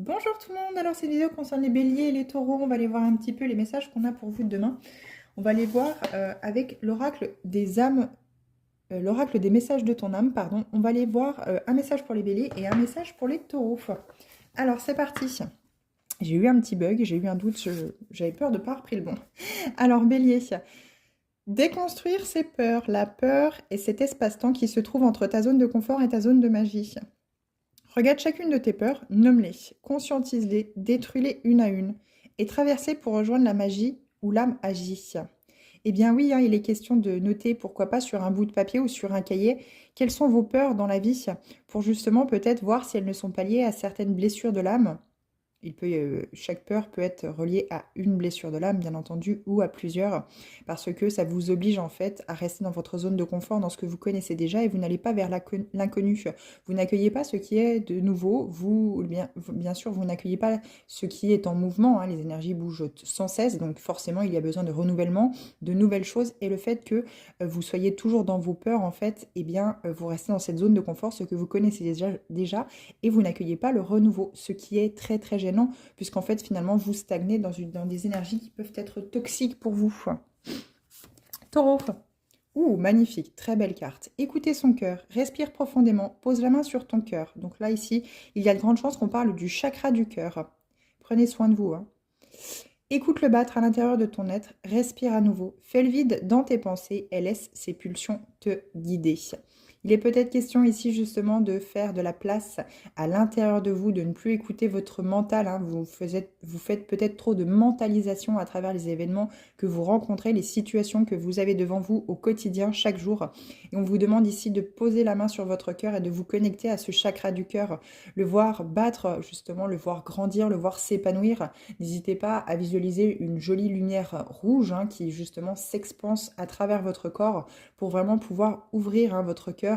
Bonjour tout le monde, alors cette vidéo concerne les béliers et les taureaux, on va aller voir un petit peu les messages qu'on a pour vous demain. On va les voir avec l'oracle des âmes, l'oracle des messages de ton âme, pardon. On va aller voir un message pour les béliers et un message pour les taureaux. Alors c'est parti. J'ai eu un petit bug, j'ai eu un doute, j'avais peur de ne pas avoir pris le bon. Alors bélier, déconstruire ses peurs. La peur est cet espace-temps qui se trouve entre ta zone de confort et ta zone de magie. Regarde chacune de tes peurs, nomme-les, conscientise-les, détruis-les une à une, et traverse-les pour rejoindre la magie où l'âme agit. Eh bien oui, hein, il est question de noter, pourquoi pas sur un bout de papier ou sur un cahier, quelles sont vos peurs dans la vie, pour justement peut-être voir si elles ne sont pas liées à certaines blessures de l'âme. Chaque peur peut être reliée à une blessure de l'âme, bien entendu, ou à plusieurs, parce que ça vous oblige en fait à rester dans votre zone de confort, dans ce que vous connaissez déjà, et vous n'allez pas vers l'inconnu. Vous n'accueillez pas ce qui est de nouveau, bien sûr, vous n'accueillez pas ce qui est en mouvement, hein, les énergies bougent sans cesse, donc forcément il y a besoin de renouvellement, de nouvelles choses, et le fait que vous soyez toujours dans vos peurs, en fait, eh bien, vous restez dans cette zone de confort, ce que vous connaissez déjà et vous n'accueillez pas le renouveau, ce qui est très très gênant, puisqu'en fait finalement vous stagnez dans des énergies qui peuvent être toxiques pour vous. Taureau. Ouh, magnifique, très belle carte. Écoutez son cœur, respire profondément, pose la main sur ton cœur. Donc là ici, il y a de grandes chances qu'on parle du chakra du cœur. Prenez soin de vous, hein. Écoute le battre à l'intérieur de ton être, respire à nouveau, fais le vide dans tes pensées et laisse ces pulsions te guider. Il est peut-être question ici justement de faire de la place à l'intérieur de vous, de ne plus écouter votre mental, hein. Vous faites peut-être trop de mentalisation à travers les événements que vous rencontrez, les situations que vous avez devant vous au quotidien, chaque jour. Et on vous demande ici de poser la main sur votre cœur et de vous connecter à ce chakra du cœur, le voir battre justement, le voir grandir, le voir s'épanouir. N'hésitez pas à visualiser une jolie lumière rouge, hein, qui justement s'expanse à travers votre corps pour vraiment pouvoir ouvrir, hein, votre cœur.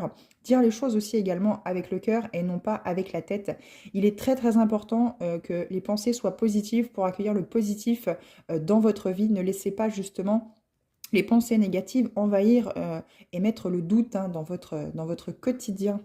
Dire les choses aussi également avec le cœur et non pas avec la tête. Il est très très important que les pensées soient positives pour accueillir le positif dans votre vie. Ne laissez pas justement les pensées négatives envahir et mettre le doute, hein, dans votre quotidien.